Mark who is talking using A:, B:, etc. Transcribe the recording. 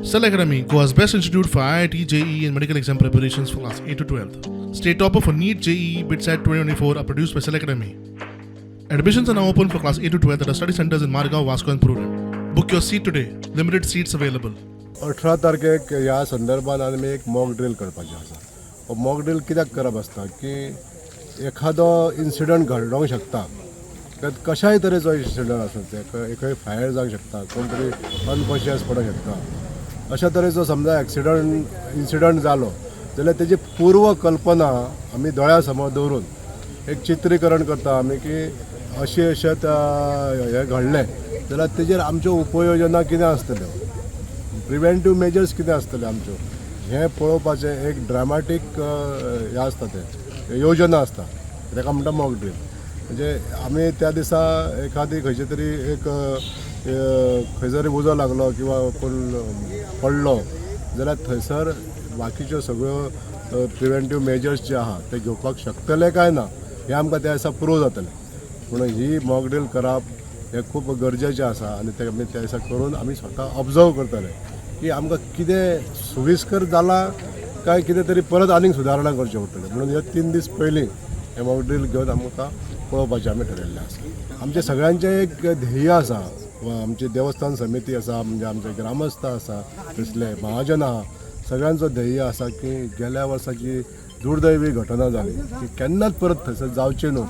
A: Cell Academy, Goa's best institute for IIT, JEE and medical exam preparations for class 8 to 12th. State topper for NEET, JEE, BITSAT 2024 are produced by Cell Academy. Admissions are now open for class 8 to 12th at our study centers in Margao, Vasco and Purun. Book your seat today. Limited seats available.
B: 18 तारखेक ह्या संदर्भात आमी एक mock drill करपाचें आसा. हो mock drill कित्याक करप आसता की एखादो इन्सिडंट घडोवंक शकता. कशाय तरेचो इन्सिडंट आसूं तें खंय फायर जावंक शकता, कोण तरी अनकॉन्शियस पडूंक शकता. अशा तरेचो समजा इन्सिडंट जालो जाल्यार तेजी पूर्व कल्पना आमी दोळ्या समोर दवरून एक चित्रीकरण करता आमी की अशें हें घडलें जाल्यार तेजेर आमच्यो उपयोजना कितें आसतल्यो, प्रिवेंटीव मेजर्स कितें आसतले आमच्यो हें पळोवपाचें एक ड्रामाटीक हें आसता तें योजना आसता. ताका म्हणटा मॉक ड्रिल. म्हणजे आमी त्या दिसा एखादी खंयची तरी एक खंय जरी उजो लागलो किंवा कोण पडलो जाल्यार थंयसर बाकीच्यो सगळ्यो प्रिवेंटीव मेजर्स जे आहा ते घेवपाक शकतले काय ना हें आमकां त्या दिसा प्रूव जातलें. म्हणून ही मॉक ड्रिल करप हें खूब गरजेचें आसा आनी ते आमी त्या दिसा करून आमी स्वता ऑब्जर्व करतले की आमकां कितें सुविस्कर जालां काय कितें तरी परत आनीक सुदारणा करचें पडटलें. म्हणून हे 3 दीस पयलीं हें मॉक ड्रिल घेवन आमकां पळोवपाचें आमी ठरयल्लें आसा. आमचें सगळ्यांचें एक ध्येय आसा. आमची देवस्थान समिती आसा, म्हणजे आमचे ग्रामस्थ आसा, थंयसले महाजन आहा, सगळ्यांचो ध्येय आसा की गेल्या वर्साची दुर्दैवी घटना जाली ती केन्नाच परत थंयसर जावची न्हू